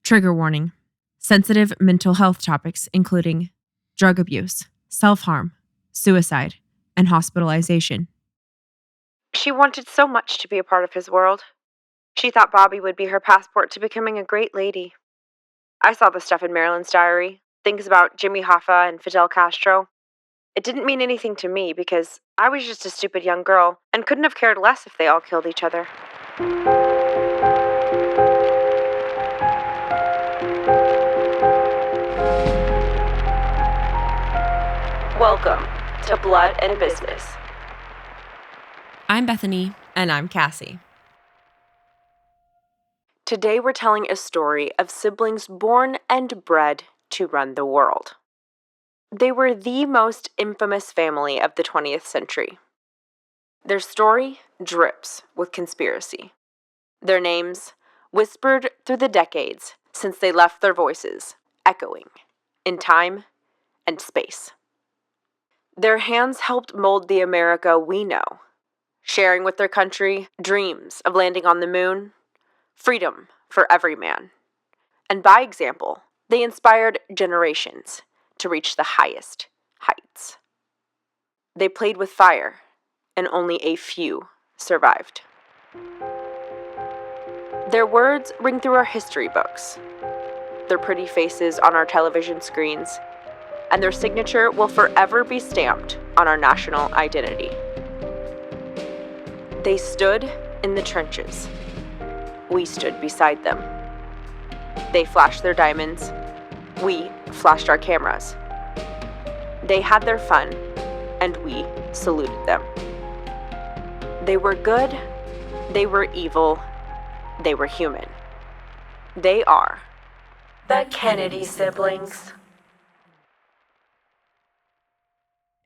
Trigger warning. Sensitive mental health topics including drug abuse, self-harm, suicide, and hospitalization. She wanted so much to be a part of his world. She thought Bobby would be her passport to becoming a great lady. I saw the stuff in Marilyn's diary, things about Jimmy Hoffa and Fidel Castro. It didn't mean anything to me because I was just a stupid young girl and couldn't have cared less if they all killed each other. Welcome to Blood and Business. I'm Bethany. And I'm Cassie. Today we're telling a story of siblings born and bred to run the world. They were the most infamous family of the 20th century. Their story drips with conspiracy. Their names, whispered through the decades since they left their voices, echoing in time and space. Their hands helped mold the America we know, sharing with their country dreams of landing on the moon, freedom for every man. And by example, they inspired generations to reach the highest heights. They played with fire, and only a few survived. Their words ring through our history books, their pretty faces on our television screens, and their signature will forever be stamped on our national identity. They stood in the trenches. We stood beside them. They flashed their diamonds. We flashed our cameras. They had their fun, and we saluted them. They were good, they were evil, they were human. They are the Kennedy siblings.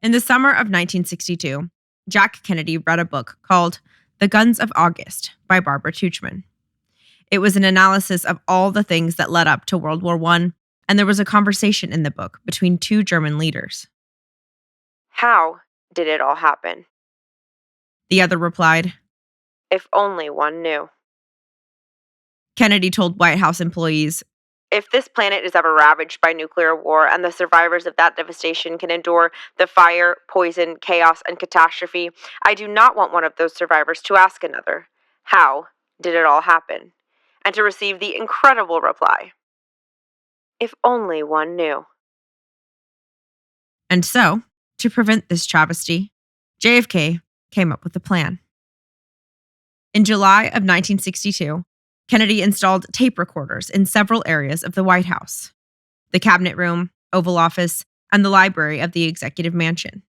In the summer of 1962, Jack Kennedy read a book called The Guns of August by Barbara Tuchman. It was an analysis of all the things that led up to World War I, and there was a conversation in the book between two German leaders. How did it all happen? The other replied, If only one knew. Kennedy told White House employees, If this planet is ever ravaged by nuclear war and the survivors of that devastation can endure the fire, poison, chaos, and catastrophe, I do not want one of those survivors to ask another, how did it all happen? And to receive the incredible reply, if only one knew. And so, to prevent this travesty, JFK came up with a plan. In July of 1962, Kennedy installed tape recorders in several areas of the White House, the Cabinet Room, Oval Office, and the library of the Executive Mansion.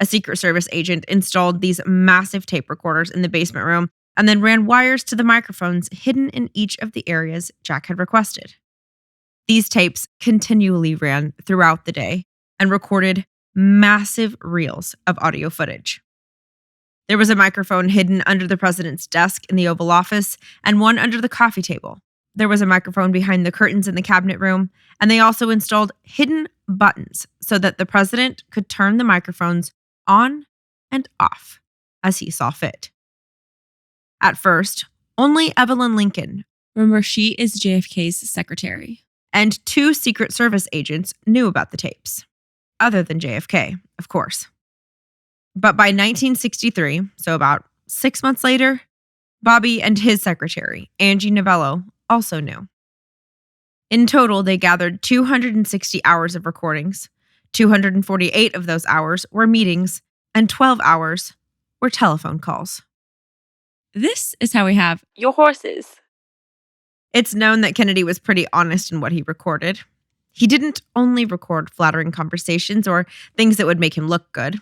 A Secret Service agent installed these massive tape recorders in the basement room and then ran wires to the microphones hidden in each of the areas Jack had requested. These tapes continually ran throughout the day and recorded massive reels of audio footage. There was a microphone hidden under the president's desk in the Oval Office and one under the coffee table. There was a microphone behind the curtains in the Cabinet Room, and they also installed hidden buttons so that the president could turn the microphones on and off as he saw fit. At first, only Evelyn Lincoln, remember she is JFK's secretary, and two Secret Service agents knew about the tapes, other than JFK, of course. But by 1963, so about 6 months later, Bobby and his secretary, Angie Novello, also knew. In total, they gathered 260 hours of recordings. 248 of those hours were meetings, and 12 hours were telephone calls. This is how we have Your horses. It's known that Kennedy was pretty honest in what he recorded. He didn't only record flattering conversations or things that would make him look good.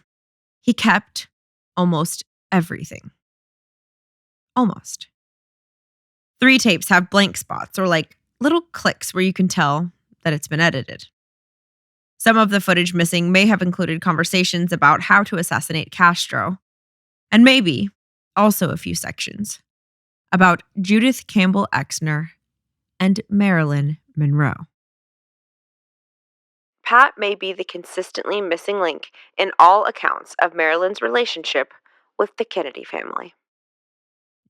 He kept almost everything. Almost. 3 tapes have blank spots or like little clicks where you can tell that it's been edited. Some of the footage missing may have included conversations about how to assassinate Castro, and maybe also a few sections about Judith Campbell Exner and Marilyn Monroe. Pat may be the consistently missing link in all accounts of Marilyn's relationship with the Kennedy family.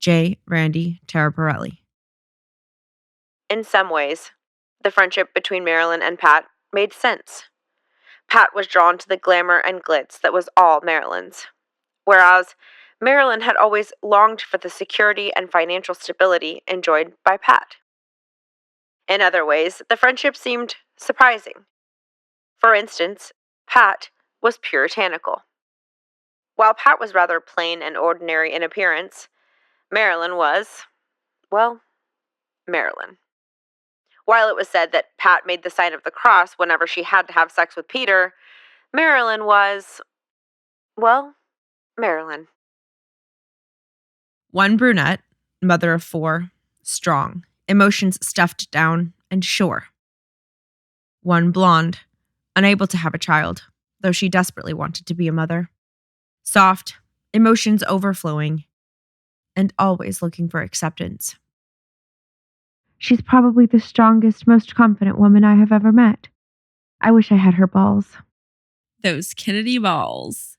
J. Randy Taraborelli. In some ways, The friendship between Marilyn and Pat made sense. Pat was drawn to the glamour and glitz that was all Marilyn's, whereas Marilyn had always longed for the security and financial stability enjoyed by Pat. In other ways, the friendship seemed surprising. For instance, Pat was puritanical. While Pat was rather plain and ordinary in appearance, Marilyn was, well, Marilyn. While it was said that Pat made the sign of the cross whenever she had to have sex with Peter, Marilyn was, well, Marilyn. One brunette, mother of 4, strong, emotions stuffed down and sure. One blonde, unable to have a child, though she desperately wanted to be a mother. Soft, emotions overflowing, and always looking for acceptance. She's probably the strongest, most confident woman I have ever met. I wish I had her balls. Those Kennedy balls.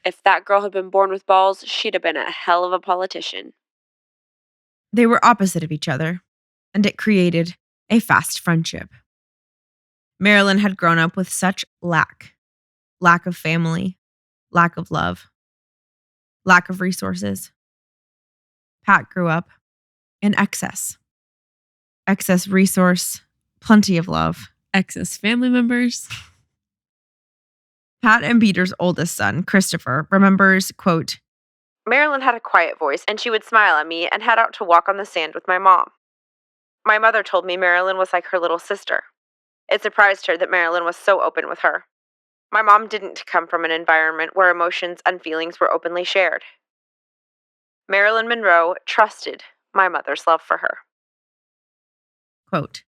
If that girl had been born with balls, she'd have been a hell of a politician. They were opposite of each other, and it created a fast friendship. Marilyn had grown up with such lack of family, lack of love, lack of resources. Pat grew up in excess resource, plenty of love. Excess family members. Pat and Peter's oldest son, Christopher, remembers, quote, Marilyn had a quiet voice, and she would smile at me and head out to walk on the sand with my mom. My mother told me Marilyn was like her little sister. It surprised her that Marilyn was so open with her. My mom didn't come from an environment where emotions and feelings were openly shared. Marilyn Monroe trusted my mother's love for her. Quote,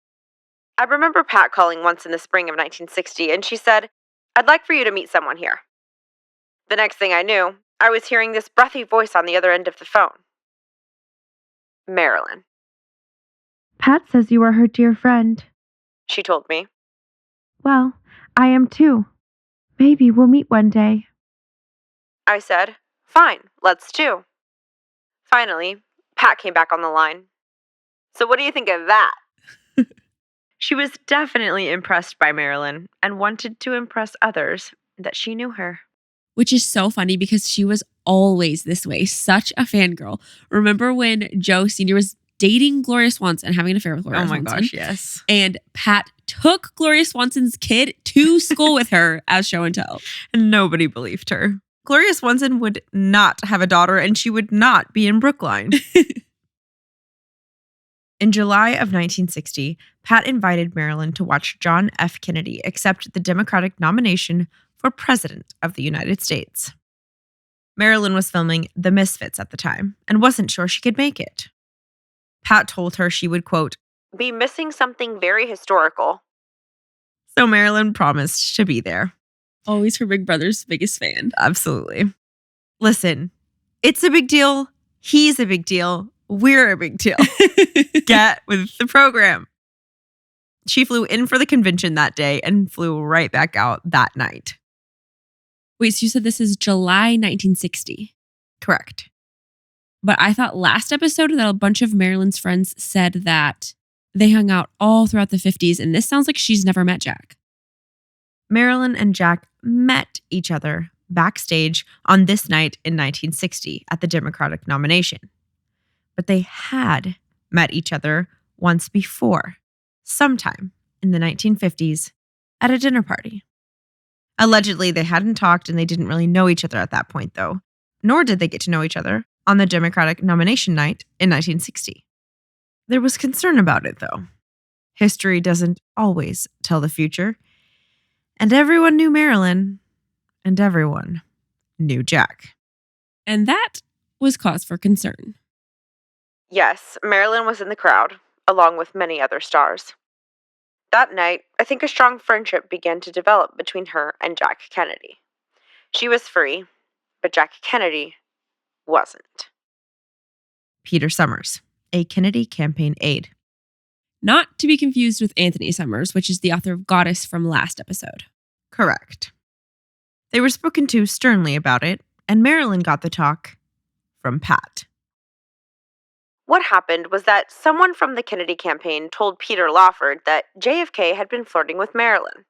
I remember Pat calling once in the spring of 1960, and she said, I'd like for you to meet someone here. The next thing I knew, I was hearing this breathy voice on the other end of the phone. Marilyn. Pat says you are her dear friend, she told me. Well, I am too. Maybe we'll meet one day. I said, fine, let's do. Finally, Pat came back on the line. So what do you think of that? She was definitely impressed by Marilyn and wanted to impress others that she knew her. Which is so funny because she was always this way, such a fangirl. Remember when Joe Sr. was dating Gloria Swanson and having an affair with Gloria Swanson? Oh my gosh, yes. And Pat took Gloria Swanson's kid to school with her as show and tell. And nobody believed her. Gloria Swanson would not have a daughter and she would not be in Brookline. In July of 1960, Pat invited Marilyn to watch John F. Kennedy accept the Democratic nomination for President of the United States. Marilyn was filming The Misfits at the time and wasn't sure she could make it. Pat told her she would, quote, be missing something very historical. So Marilyn promised to be there. Always her big brother's biggest fan. Absolutely. Listen, it's a big deal. He's a big deal. We're a big deal. Get with the program. She flew in for the convention that day and flew right back out that night. Wait, so you said this is July 1960? Correct. But I thought last episode that a bunch of Marilyn's friends said that they hung out all throughout the 50s, and this sounds like she's never met Jack. Marilyn and Jack met each other backstage on this night in 1960 at the Democratic nomination. But they had met each other once before, sometime in the 1950s, at a dinner party. Allegedly, they hadn't talked and they didn't really know each other at that point, though, nor did they get to know each other on the Democratic nomination night in 1960. There was concern about it, though. History doesn't always tell the future, and everyone knew Marilyn, and everyone knew Jack. And that was cause for concern. Yes, Marilyn was in the crowd, along with many other stars. That night, I think a strong friendship began to develop between her and Jack Kennedy. She was free, but Jack Kennedy wasn't. Peter Summers, a Kennedy campaign aide. Not to be confused with Anthony Summers, which is the author of Goddess from last episode. Correct. They were spoken to sternly about it, and Marilyn got the talk from Pat. What happened was that someone from the Kennedy campaign told Peter Lawford that JFK had been flirting with Marilyn.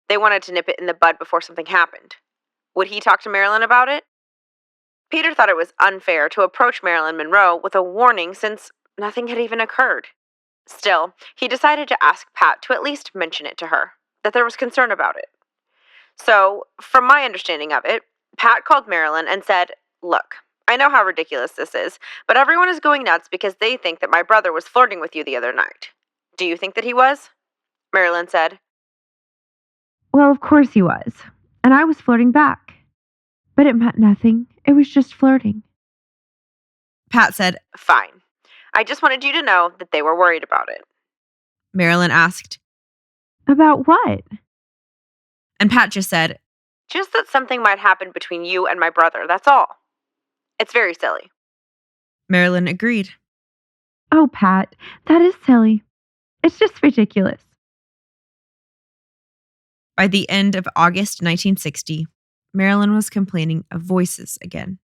They wanted to nip it in the bud before something happened. Would he talk to Marilyn about it? Peter thought it was unfair to approach Marilyn Monroe with a warning since nothing had even occurred. Still, he decided to ask Pat to at least mention it to her, that there was concern about it. So, from my understanding of it, Pat called Marilyn and said, "Look, I know how ridiculous this is, but everyone is going nuts because they think that my brother was flirting with you the other night. Do you think that he was?" Marilyn said, Well, of course he was. And I was flirting back. But it meant nothing. It was just flirting. Pat said, "Fine. I just wanted you to know that they were worried about it." Marilyn asked, About what? And Pat just said, "Just that something might happen between you and my brother, that's all. It's very silly." Marilyn agreed. Oh, Pat, that is silly. It's just ridiculous. By the end of August 1960, Marilyn was complaining of voices again.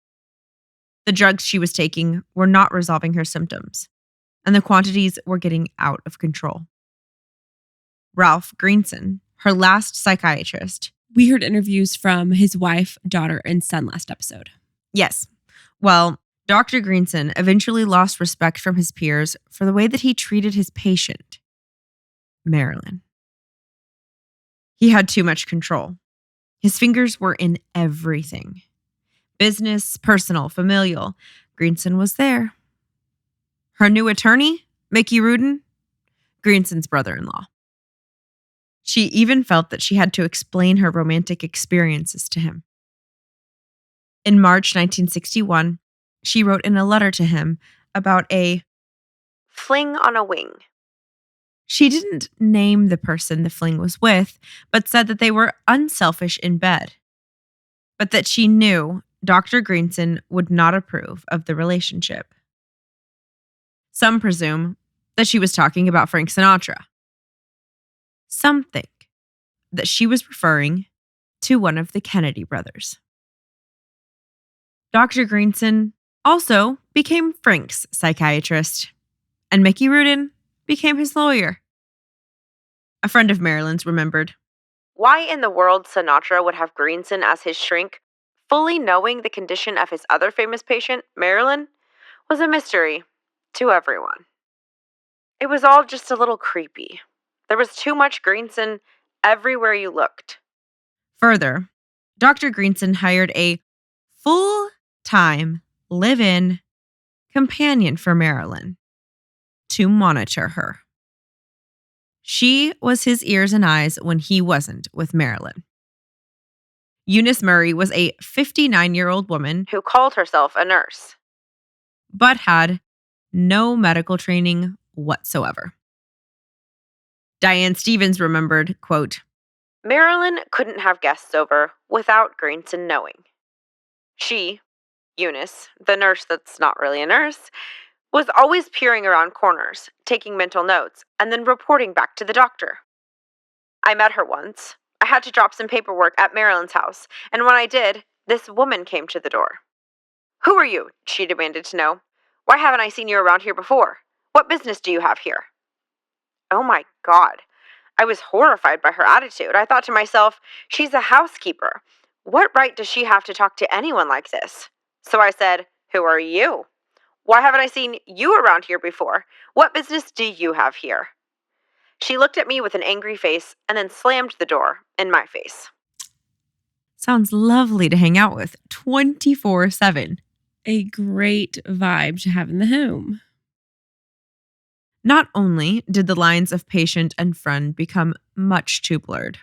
The drugs she was taking were not resolving her symptoms, and the quantities were getting out of control. Ralph Greenson, her last psychiatrist. We heard interviews from his wife, daughter, and son last episode. Yes. Well, Dr. Greenson eventually lost respect from his peers for the way that he treated his patient, Marilyn. He had too much control. His fingers were in everything. Business, personal, familial. Greenson was there. Her new attorney, Mickey Rudin, Greenson's brother-in-law. She even felt that she had to explain her romantic experiences to him. In March 1961, she wrote in a letter to him about a fling on a wing. She didn't name the person the fling was with, but said that they were unselfish in bed, but that she knew Dr. Greenson would not approve of the relationship. Some presume that she was talking about Frank Sinatra. Some think that she was referring to one of the Kennedy brothers. Dr. Greenson also became Frank's psychiatrist, and Mickey Rudin became his lawyer. A friend of Marilyn's remembered, "Why in the world Sinatra would have Greenson as his shrink, fully knowing the condition of his other famous patient, Marilyn, was a mystery to everyone. It was all just a little creepy. There was too much Greenson everywhere you looked." Further, Dr. Greenson hired a full-time live-in companion for Marilyn to monitor her. She was his ears and eyes when he wasn't with Marilyn. Eunice Murray was a 59-year-old woman who called herself a nurse, but had no medical training whatsoever. Diane Stevens remembered, quote, "Marilyn couldn't have guests over without Greenson knowing. She, Eunice, the nurse that's not really a nurse, was always peering around corners, taking mental notes, and then reporting back to the doctor. I met her once. I had to drop some paperwork at Marilyn's house, and when I did, this woman came to the door. 'Who are you?' she demanded to know. 'Why haven't I seen you around here before? What business do you have here?' Oh my God. I was horrified by her attitude. I thought to myself, she's a housekeeper. What right does she have to talk to anyone like this? So I said, 'Who are you? Why haven't I seen you around here before? What business do you have here?' She looked at me with an angry face and then slammed the door in my face." Sounds lovely to hang out with 24/7. A great vibe to have in the home. Not only did the lines of patient and friend become much too blurred,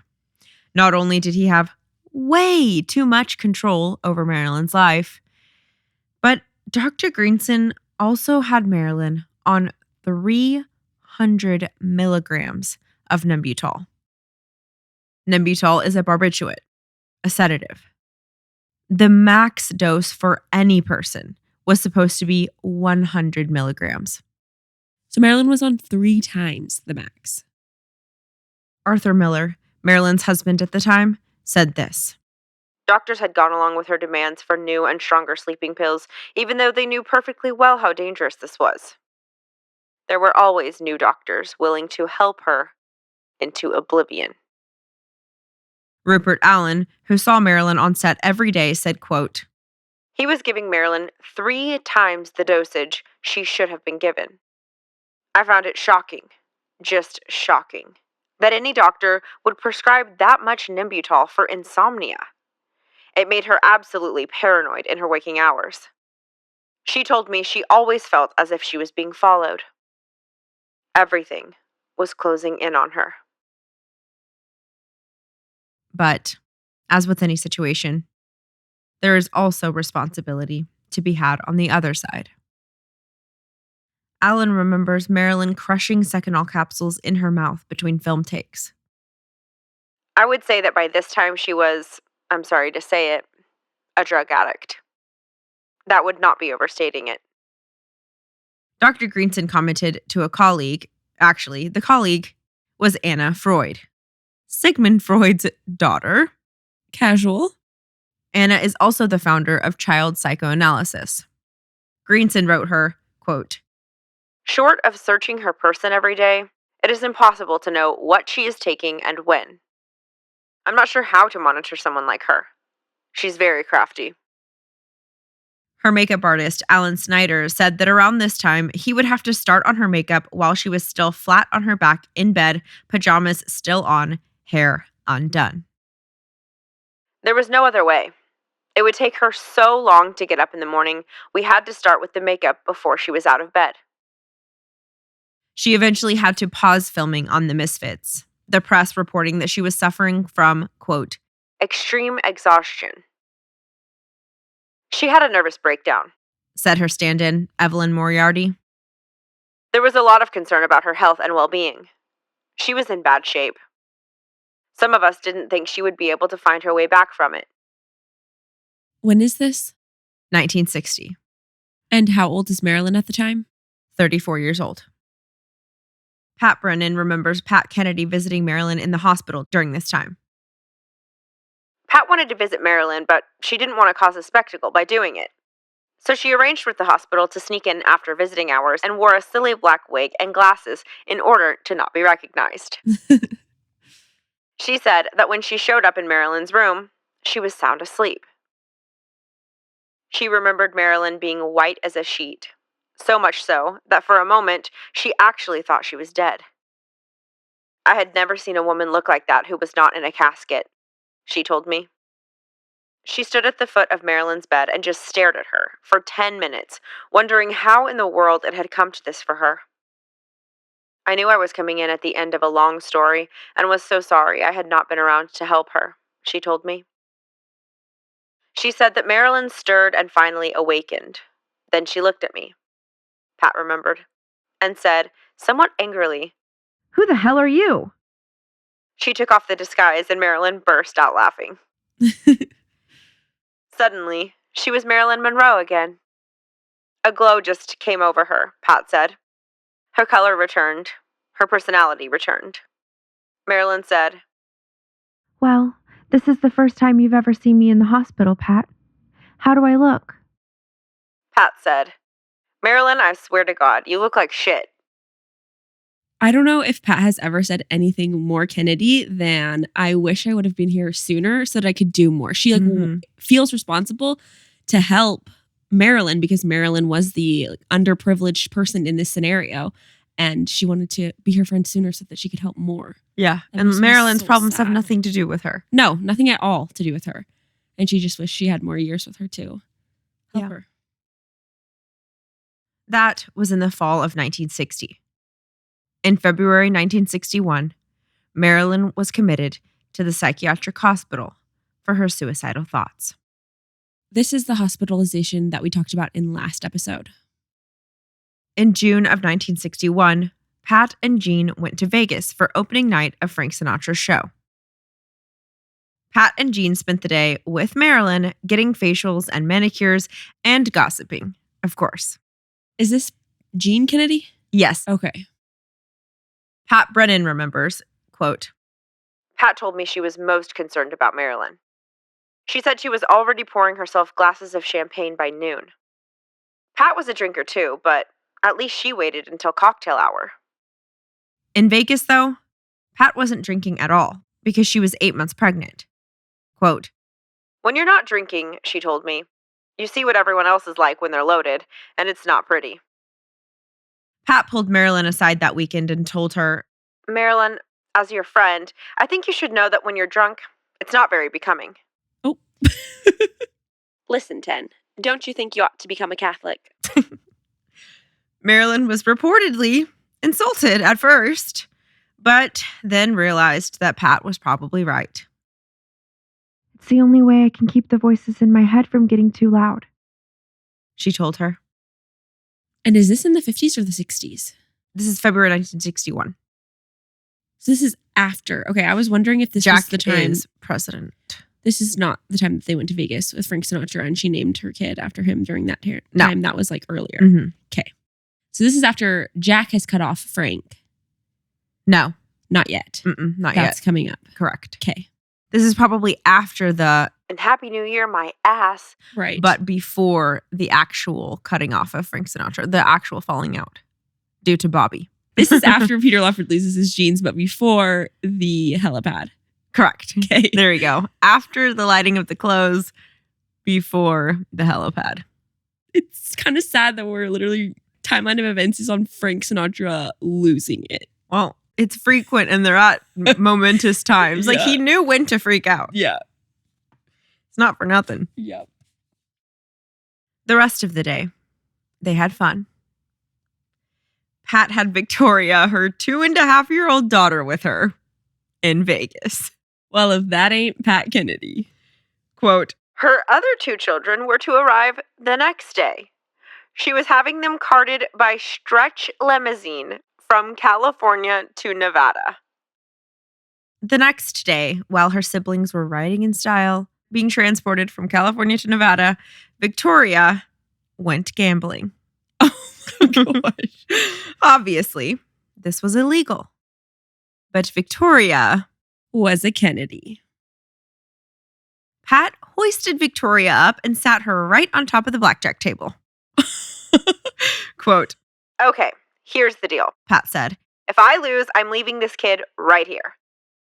not only did he have way too much control over Marilyn's life, but Dr. Greenson also had Marilyn on 300 milligrams of Nembutal. Nembutal is a barbiturate, a sedative. The max dose for any person was supposed to be 100 milligrams. So Marilyn was on 3 times the max. Arthur Miller, Marilyn's husband at the time, said this. Doctors had gone along with her demands for new and stronger sleeping pills, even though they knew perfectly well how dangerous this was. There were always new doctors willing to help her into oblivion. Rupert Allen, who saw Marilyn on set every day, said, quote, He was giving Marilyn 3 times the dosage she should have been given. I found it shocking, just shocking, that any doctor would prescribe that much Nimbutal for insomnia. It made her absolutely paranoid in her waking hours. She told me she always felt as if she was being followed. Everything was closing in on her. But, as with any situation, there is also responsibility to be had on the other side. Allen remembers Marilyn crushing Seconal capsules in her mouth between film takes. I would say that by this time she was, I'm sorry to say it, a drug addict. That would not be overstating it. Dr. Greenson commented to a colleague, actually, the colleague was Anna Freud, Sigmund Freud's daughter. Casual. Anna is also the founder of child psychoanalysis. Greenson wrote her, quote, Short of searching her person every day, it is impossible to know what she is taking and when. I'm not sure how to monitor someone like her. She's very crafty. Her makeup artist, Alan Snyder, said that around this time, he would have to start on her makeup while she was still flat on her back in bed, pajamas still on, hair undone. There was no other way. It would take her so long to get up in the morning, we had to start with the makeup before she was out of bed. She eventually had to pause filming on The Misfits, the press reporting that she was suffering from, quote, extreme exhaustion. She had a nervous breakdown, said her stand-in, Evelyn Moriarty. There was a lot of concern about her health and well-being. She was in bad shape. Some of us didn't think she would be able to find her way back from it. When is this? 1960. And how old is Marilyn at the time? 34 years old. Pat Brennan remembers Pat Kennedy visiting Marilyn in the hospital during this time. Pat wanted to visit Marilyn, but she didn't want to cause a spectacle by doing it. So she arranged with the hospital to sneak in after visiting hours and wore a silly black wig and glasses in order to not be recognized. She said that when she showed up in Marilyn's room, she was sound asleep. She remembered Marilyn being white as a sheet, so much so that for a moment she actually thought she was dead. I had never seen a woman look like that who was not in a casket, she told me. She stood at the foot of Marilyn's bed and just stared at her for 10 minutes, wondering how in the world it had come to this for her. I knew I was coming in at the end of a long story and was so sorry I had not been around to help her, she told me. She said that Marilyn stirred and finally awakened. Then she looked at me, Pat remembered, and said, somewhat angrily, "Who the hell are you?" She took off the disguise and Marilyn burst out laughing. Suddenly, she was Marilyn Monroe again. A glow just came over her, Pat said. Her color returned. Her personality returned. Marilyn said, Well, this is the first time you've ever seen me in the hospital, Pat. How do I look? Pat said, Marilyn, I swear to God, you look like shit. I don't know if Pat has ever said anything more Kennedy than I wish I would have been here sooner so that I could do more. She feels responsible to help Marilyn because Marilyn was the underprivileged person in this scenario. And she wanted to be her friend sooner so that she could help more. Yeah. That And makes me Marilyn's so problems have sad. nothing to do with her. No, nothing at all to do with her. And she just wished she had more years with her too. Help her. That was in the fall of 1960. In February 1961, Marilyn was committed to the psychiatric hospital for her suicidal thoughts. This is the hospitalization that we talked about in last episode. In June of 1961, Pat and Jean went to Vegas for opening night of Frank Sinatra's show. Pat and Jean spent the day with Marilyn, getting facials and manicures and gossiping, of course. Is this Jean Kennedy? Yes. Okay. Pat Brennan remembers, quote, Pat told me she was most concerned about Marilyn. She said she was already pouring herself glasses of champagne by noon. Pat was a drinker too, but at least she waited until cocktail hour. In Vegas, though, Pat wasn't drinking at all because she was 8 months pregnant. Quote, "When you're not drinking," she told me, "you see what everyone else is like when they're loaded, and it's not pretty." Pat pulled Marilyn aside that weekend and told her, "Marilyn, as your friend, I think you should know that when you're drunk, it's not very becoming." Oh. "Listen, Ten, don't you think you ought to become a Catholic?" Marilyn was reportedly insulted at first, but then realized that Pat was probably right. It's the only way I can keep the voices in my head from getting too loud, she told her. And is this in the 50s or the 60s? This is February 1961. So this is after. Okay, I was wondering if this Jack was the time. is president. This is not the time that they went to Vegas with Frank Sinatra and she named her kid after him during that time. No. That was like earlier. Mhm. Okay. So this is after Jack has cut off Frank. No, Not yet. not That's yet. coming up. Correct. Okay. This is probably after the, "And Happy New Year, my ass." Right. but before the actual cutting off of Frank Sinatra, the actual falling out due to Bobby. this is after Peter Lawford loses his jeans, but before the helipad. Correct. Okay. There we go. After the lighting of the clothes, before the helipad. It's kind of sad that we're literally timeline of events is on Frank Sinatra losing it. Well, it's frequent and they're at momentous times. Like Yeah. he knew when to freak out. Yeah. It's not for nothing. Yeah. The rest of the day, they had fun. Pat had Victoria, her 2.5-year-old daughter, with her in Vegas. Well, if that ain't Pat Kennedy. Quote, Her other two children were to arrive the next day. She was having them carted by stretch limousine from California to Nevada. the next day, while her siblings were riding in style, being transported from California to Nevada, Victoria went gambling. Oh my gosh. Obviously, this was illegal. But Victoria, Was a Kennedy. Pat hoisted Victoria up and sat her right on top of the blackjack table. Quote, Okay, here's the deal. Pat said, If I lose, I'm leaving this kid right here.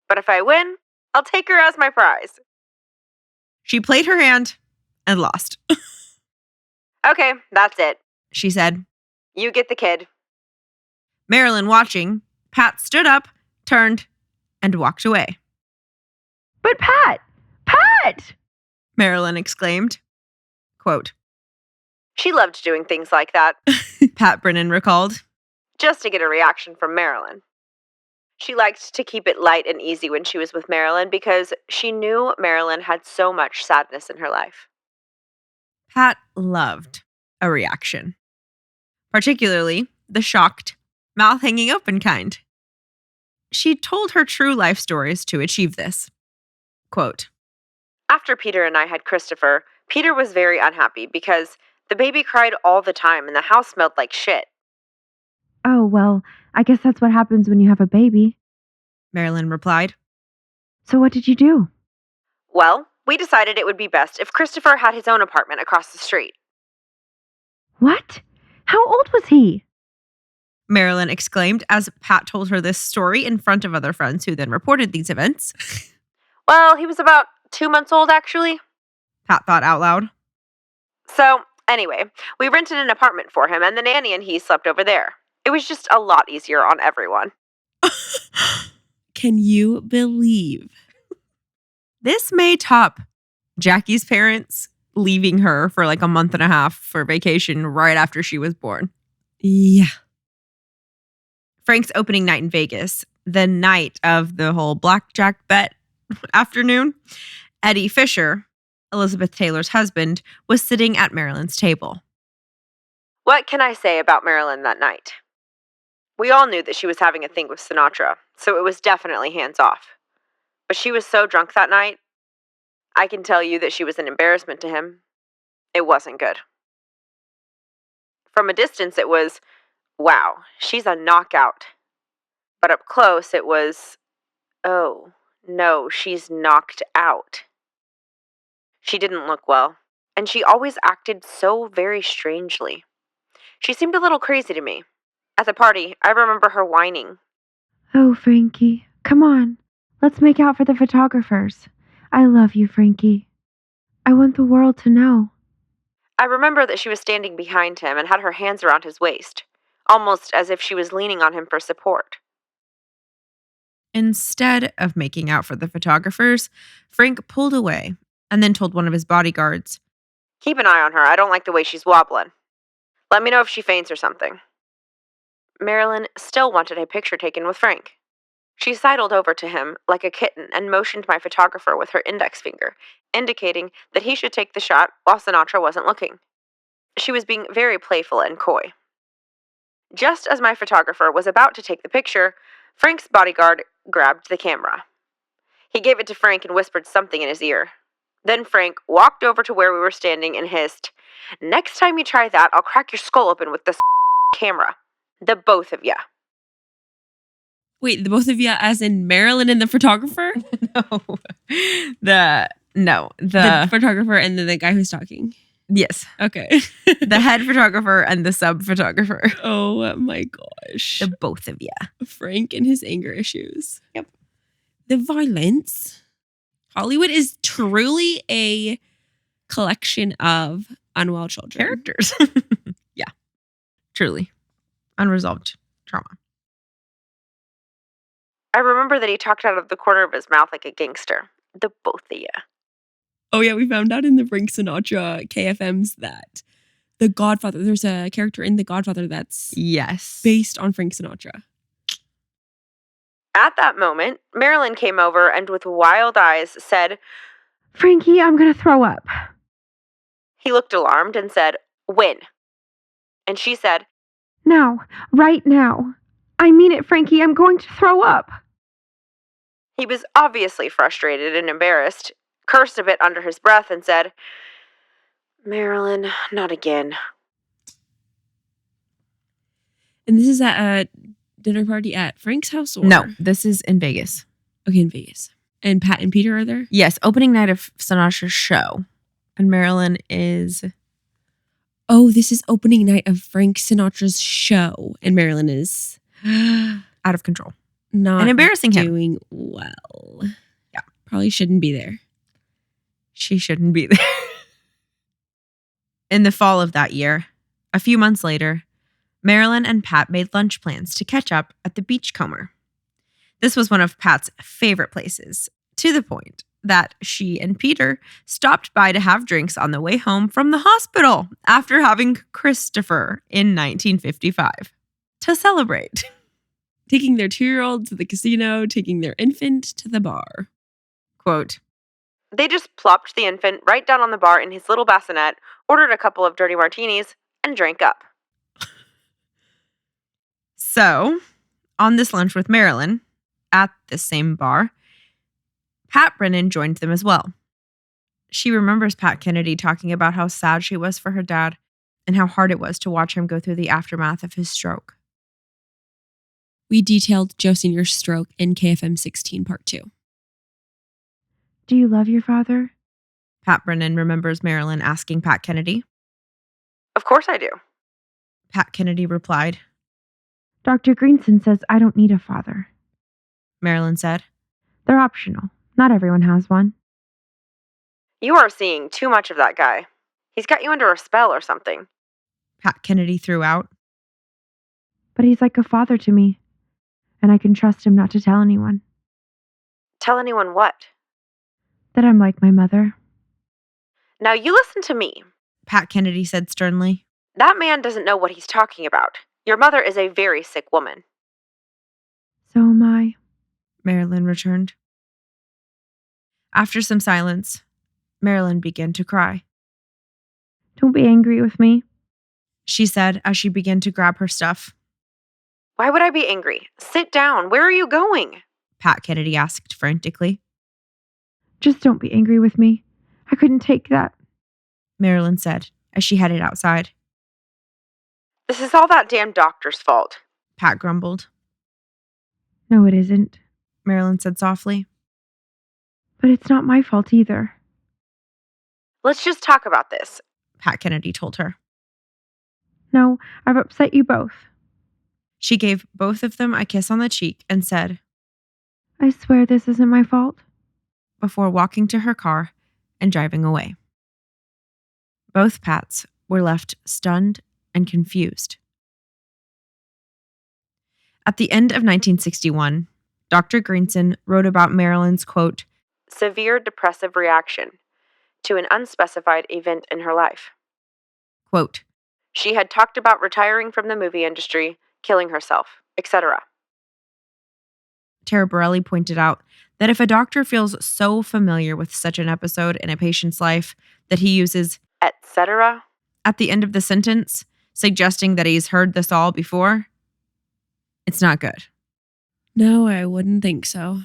But if I win, I'll take her as my prize. she played her hand and lost. Okay, that's it. She said, You get the kid. Marilyn watching, Pat stood up, turned, and walked away. But Pat! Pat! Marilyn exclaimed. Quote, She loved doing things like that, Pat Brennan recalled. just to get a reaction from Marilyn. She liked to keep it light and easy when she was with Marilyn because she knew Marilyn had so much sadness in her life. Pat loved a reaction, particularly the shocked, mouth hanging open kind. She told her true life stories to achieve this. Quote, After Peter and I had Christopher, Peter was very unhappy because the baby cried all the time and the house smelled like shit. Oh, well, I guess that's what happens when you have a baby. Marilyn replied. So what did you do? Well, we decided it would be best if Christopher had his own apartment across the street. What? How old was he? Marilyn exclaimed as Pat told her this story in front of other friends who then reported these events. Well, he was about 2 months old, actually. Pat thought out loud. So, anyway, we rented an apartment for him, and the nanny and he slept over there. It was just a lot easier on everyone. Can you believe? This may top Jackie's parents leaving her for like a month and a half for vacation right after she was born. Yeah. Frank's opening night in Vegas, the night of the whole blackjack bet afternoon, Eddie Fisher, Elizabeth Taylor's husband, was sitting at Marilyn's table. What can I say about Marilyn that night? We all knew that she was having a thing with Sinatra, so it was definitely hands off. But she was so drunk that night, I can tell you that she was an embarrassment to him. It wasn't good. From a distance, it was, wow, she's a knockout. But up close, it was, oh, no, she's knocked out. She didn't look well, and she always acted so very strangely. She seemed a little crazy to me. At the party, I remember her whining. Oh, Frankie, come on. Let's make out for the photographers. I love you, Frankie. I want the world to know. I remember that she was standing behind him and had her hands around his waist, almost as if she was leaning on him for support. Instead of making out for the photographers, Frank pulled away and then told one of his bodyguards, Keep an eye on her. I don't like the way she's wobbling. Let me know if she faints or something. Marilyn still wanted a picture taken with Frank. She sidled over to him like a kitten and motioned my photographer with her index finger, indicating that he should take the shot while Sinatra wasn't looking. She was being very playful and coy. Just as my photographer was about to take the picture, Frank's bodyguard grabbed the camera. He gave it to Frank and whispered something in his ear. Then Frank walked over to where we were standing and hissed, Next time you try that, I'll crack your skull open with this camera. The both of ya. Wait, the both of you, as in Marilyn and the photographer? The The photographer and then the guy who's talking. yes, Okay. the head photographer and the sub photographer. Oh my gosh. The both of you. Frank and his anger issues. Yep. The violence. Hollywood is truly a collection of unwell children. Characters. Yeah, truly. Unresolved trauma. I remember that he talked out of the corner of his mouth like a gangster. The both of ya. Oh yeah, we found out in the Frank Sinatra KFMs that The Godfather, there's a character in The Godfather that's Yes. based on Frank Sinatra. At that moment, Marilyn came over and with wild eyes said, Frankie, I'm going to throw up. He looked alarmed and said, When? And she said, Now, right now. I mean it, Frankie, I'm going to throw up. He was obviously frustrated and embarrassed, cursed a bit under his breath, and said, Marilyn, not again. And this is at a dinner party at Frank's house? Or? No, this is in Vegas. Okay, in Vegas. And Pat and Peter are there? Yes, opening night of Sinatra's show. And Marilyn is... Oh, this is opening night of Frank Sinatra's show. And Marilyn is out of control. not And embarrassing him. doing well. Yeah. Probably shouldn't be there. She shouldn't be there. In the fall of that year, a few months later, Marilyn and Pat made lunch plans to catch up at the Beachcomber. This was one of Pat's favorite places, to the point that she and Peter stopped by to have drinks on the way home from the hospital after having Christopher in 1955 to celebrate. Taking their 2-year-old to the casino, taking their infant to the bar. Quote, They just plopped the infant right down on the bar in his little bassinet, ordered a couple of dirty martinis, and drank up. So, on this lunch with Marilyn, at the same bar, Pat Brennan joined them as well. She remembers Pat Kennedy talking about how sad she was for her dad and how hard it was to watch him go through the aftermath of his stroke. We detailed Joe Sr.'s stroke in KFM 16 Part 2. Do you love your father? Pat Brennan remembers Marilyn asking Pat Kennedy. Of course I do. Pat Kennedy replied. Dr. Greenson says I don't need a father. Marilyn said. They're optional. Not everyone has one. You are seeing too much of that guy. He's got you under a spell or something. Pat Kennedy threw out. But he's like a father to me. And I can trust him not to tell anyone. Tell anyone what? That I'm like my mother. Now you listen to me. Pat Kennedy said sternly. That man doesn't know what he's talking about. Your mother is a very sick woman. So am I. Marilyn returned. After some silence, Marilyn began to cry. Don't be angry with me. She said as she began to grab her stuff. Why would I be angry? Sit down. Where are you going? Pat Kennedy asked frantically. Just don't be angry with me. I couldn't take that. Marilyn said as she headed outside. This is all that damn doctor's fault. Pat grumbled. No, it isn't. Marilyn said softly. But it's not my fault either. Let's just talk about this, Pat Kennedy told her. No, I've upset you both. She gave both of them a kiss on the cheek and said, I swear this isn't my fault. before walking to her car and driving away. Both Pats were left stunned and confused. At the end of 1961, Dr. Greenson wrote about Marilyn's, quote, severe depressive reaction to an unspecified event in her life. Quote, she had talked about retiring from the movie industry, killing herself, etc. Tara Borelli pointed out that if a doctor feels so familiar with such an episode in a patient's life that he uses etc. at the end of the sentence, suggesting that he's heard this all before, it's not good. No, I wouldn't think so.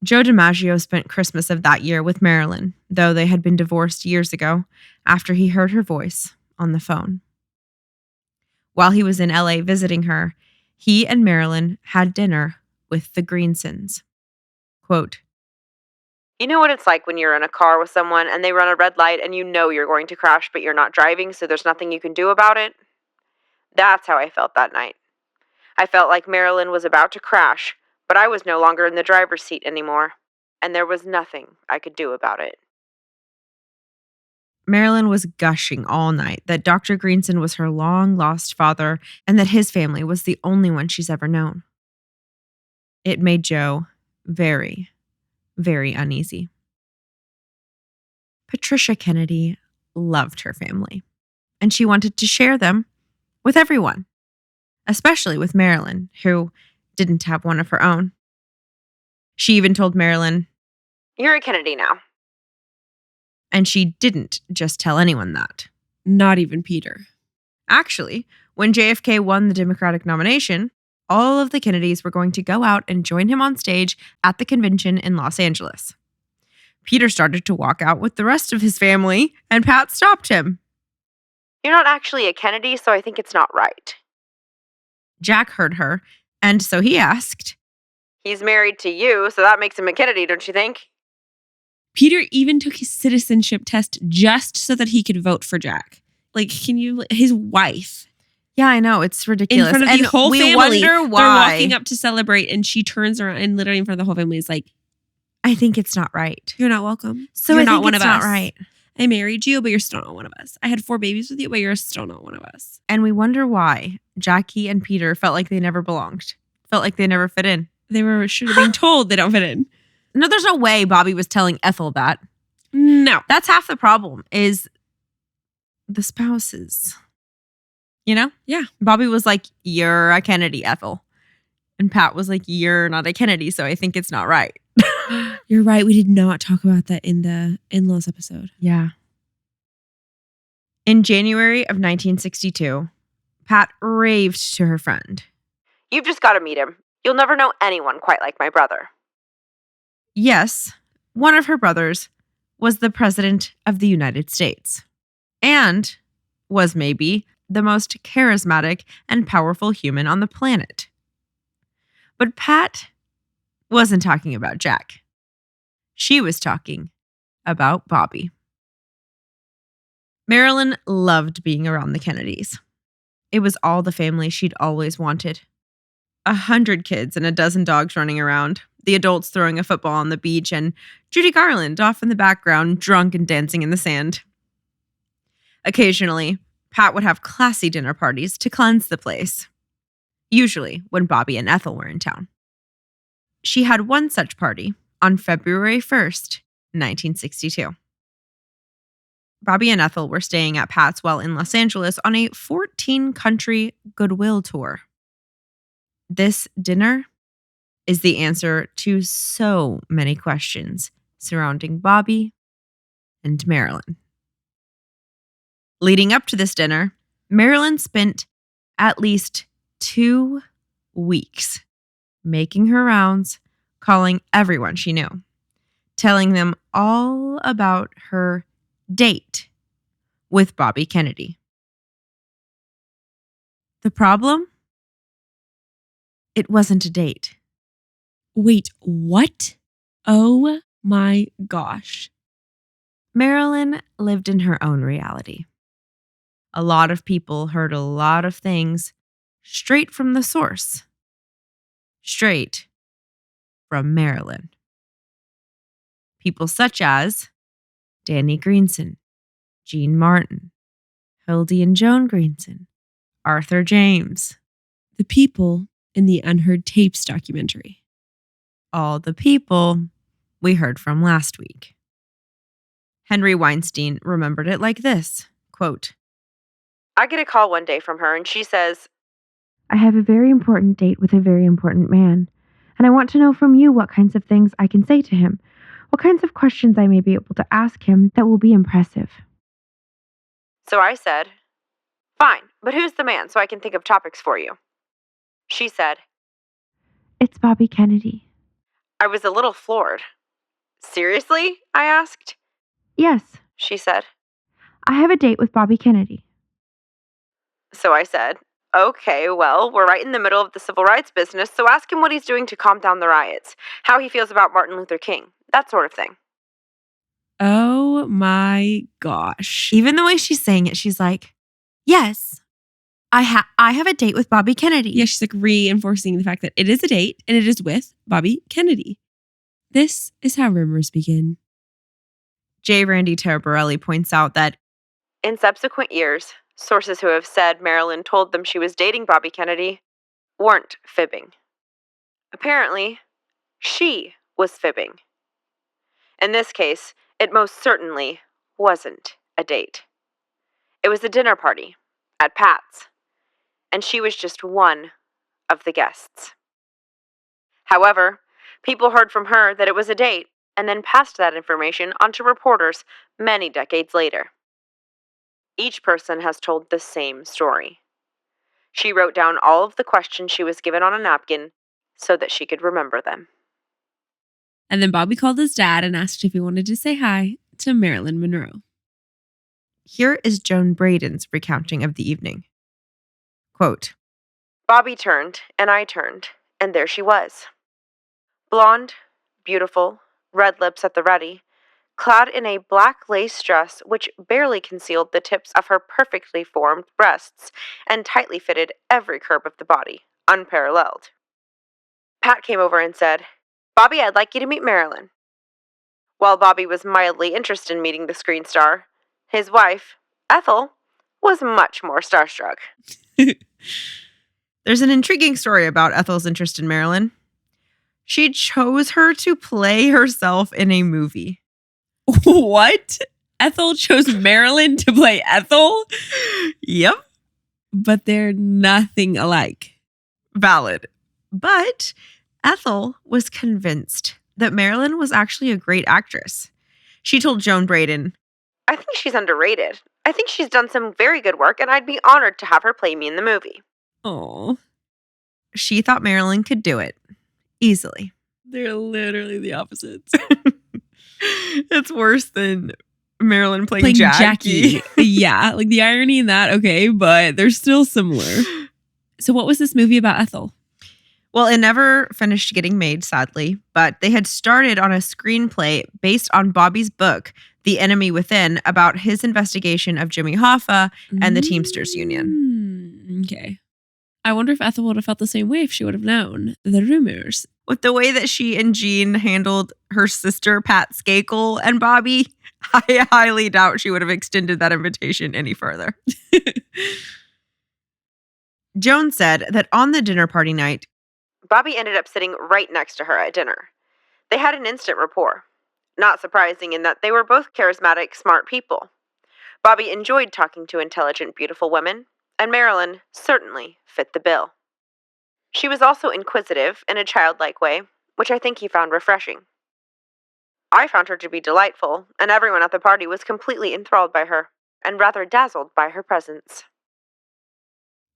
Joe DiMaggio spent Christmas of that year with Marilyn, though they had been divorced years ago, after he heard her voice on the phone. While he was in LA visiting her, he and Marilyn had dinner with the Greensons. Quote, you know what it's like when you're in a car with someone and they run a red light and you know you're going to crash, but you're not driving, so there's nothing you can do about it? That's how I felt that night. I felt like Marilyn was about to crash, but I was no longer in the driver's seat anymore, and there was nothing I could do about it. Marilyn was gushing all night that Dr. Greenson was her long-lost father and that his family was the only one she's ever known. It made Joe very, very uneasy. Patricia Kennedy loved her family, and she wanted to share them with everyone, especially with Marilyn, who didn't have one of her own. She even told Marilyn, you're a Kennedy now. And she didn't just tell anyone that. Not even Peter. Actually, when JFK won the Democratic nomination, all of the Kennedys were going to go out and join him on stage at the convention in Los Angeles. Peter started to walk out with the rest of his family, and Pat stopped him. You're not actually a Kennedy, so I think it's not right. Jack heard her, and so he asked, he's married to you, so that makes him a Kennedy, don't you think? Peter even took his citizenship test just so that he could vote for Jack. Like, his wife. Yeah, I know. It's ridiculous. In front of and the whole we family. Wonder why. They're walking up to celebrate, and she turns around and literally in front of the whole family is like, I think it's not right. You're not welcome. So you're I not think one it's of not us. right. I married you, but you're still not one of us. I had 4 babies with you, but you're still not one of us. And we wonder why Jackie and Peter felt like they never belonged. Felt like they never fit in. They should have been told they don't fit in. No, there's no way Bobby was telling Ethel that. No. That's half the problem is the spouses. You know? Yeah. Bobby was like, you're a Kennedy, Ethel. And Pat was like, you're not a Kennedy, so I think it's not right. You're right. We did not talk about that in the in-laws episode. Yeah. In January of 1962, Pat raved to her friend. You've just got to meet him. You'll never know anyone quite like my brother. Yes, one of her brothers was the President of the United States and was maybe the most charismatic and powerful human on the planet. But Pat wasn't talking about Jack. She was talking about Bobby. Marilyn loved being around the Kennedys. It was all the family she'd always wanted. 100 kids and a dozen dogs running around, the adults throwing a football on the beach, and Judy Garland off in the background, drunk and dancing in the sand. Occasionally, Pat would have classy dinner parties to cleanse the place, usually when Bobby and Ethel were in town. She had one such party on February 1st, 1962. Bobby and Ethel were staying at Pat's while in Los Angeles on a 14-country goodwill tour. This dinner is the answer to so many questions surrounding Bobby and Marilyn. Leading up to this dinner, Marilyn spent at least 2 weeks making her rounds, calling everyone she knew, telling them all about her date with Bobby Kennedy. The problem? It wasn't a date. Wait, what? Oh my gosh. Marilyn lived in her own reality. A lot of people heard a lot of things straight from the source. Straight from Marilyn. People such as Danny Greenson, Jean Martin, Hildy and Joan Greenson, Arthur James. The people in the Unheard Tapes documentary. All the people we heard from last week. Henry Weinstein remembered it like this, quote, I get a call one day from her and she says, I have a very important date with a very important man, and I want to know from you what kinds of things I can say to him, what kinds of questions I may be able to ask him that will be impressive. So I said, fine, but who's the man so I can think of topics for you? She said, It's Bobby Kennedy. I was a little floored. Seriously? I asked. Yes, She said. I have a date with Bobby Kennedy. So I said, okay, well, we're right in the middle of the civil rights business, so ask him what he's doing to calm down the riots, how he feels about Martin Luther King, that sort of thing. Oh my gosh. even the way she's saying it, she's like, yes, I have a date with Bobby Kennedy. Yeah, she's like reinforcing the fact that it is a date and it is with Bobby Kennedy. This is how rumors begin. J. Randy Taraborelli points out that In subsequent years, sources who have said Marilyn told them she was dating Bobby Kennedy weren't fibbing. Apparently, she was fibbing. In this case, it most certainly wasn't a date. It was a dinner party at Pat's, and she was just one of the guests. However, people heard from her that it was a date and then passed that information on to reporters many decades later. Each person has told the same story. She wrote down all of the questions she was given on a napkin so that she could remember them. And then Bobby called his dad and asked if he wanted to say hi to Marilyn Monroe. here is Joan Braden's recounting of the evening. Quote, Bobby turned, and I turned, and there she was. Blonde, beautiful, red lips at the ready, clad in a black lace dress which barely concealed the tips of her perfectly formed breasts and tightly fitted every curve of the body, unparalleled. Pat came over and said, Bobby, I'd like you to meet Marilyn. While Bobby was mildly interested in meeting the screen star, his wife, Ethel, was much more starstruck. there's an intriguing story about Ethel's interest in Marilyn. She chose her to play herself in a movie. What? Ethel chose Marilyn to play Ethel? Yep. But they're nothing alike. Valid. But Ethel was convinced that Marilyn was actually a great actress. She told Joan Braden, I think she's underrated. I think she's done some very good work, and I'd be honored to have her play me in the movie. Oh, she thought Marilyn could do it easily. they're literally the opposites. It's worse than Marilyn playing Jackie. Yeah, like the irony in that, okay, but they're still similar. So what was this movie about Ethel? Well, it never finished getting made, sadly, but they had started on a screenplay based on Bobby's book, The Enemy Within, about his investigation of Jimmy Hoffa and the Teamsters Union. Okay. I wonder if Ethel would have felt the same way if she would have known the rumors. With the way that she and Jean handled her sister, Pat Skakel, and Bobby, I highly doubt she would have extended that invitation any further. Joan said that on the dinner party night, Bobby ended up sitting right next to her at dinner. They had an instant rapport. Not surprising in that they were both charismatic, smart people. Bobby enjoyed talking to intelligent, beautiful women, and Marilyn certainly fit the bill. She was also inquisitive in a childlike way, which I think he found refreshing. I found her to be delightful, and everyone at the party was completely enthralled by her, and rather dazzled by her presence.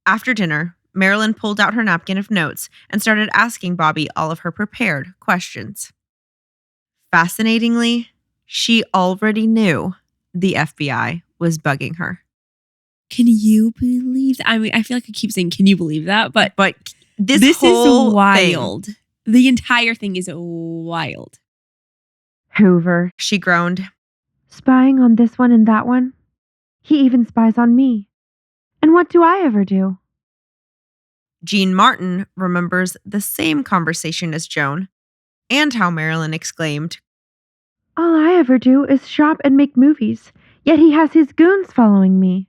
after dinner, Marilyn pulled out her napkin of notes and started asking Bobby all of her prepared questions. Fascinatingly, she already knew the FBI was bugging her. Can you believe that? I mean, I feel like I keep saying, can you believe that? But This whole is wild. The entire thing is wild. Hoover. She groaned. spying on this one and that one. He even spies on me. And what do I ever do? Jean Martin remembers the same conversation as Joan and how Marilyn exclaimed, All I ever do is shop and make movies, yet he has his goons following me.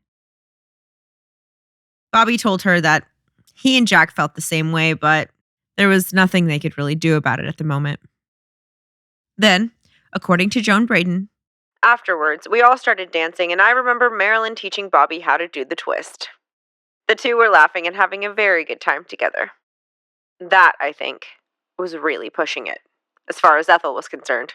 Bobby told her that he and Jack felt the same way, but there was nothing they could really do about it at the moment. Then, according to Joan Braden, afterwards, we all started dancing, and I remember Marilyn teaching Bobby how to do the twist. The two were laughing and having a very good time together. That, I think, was really pushing it, as far as Ethel was concerned.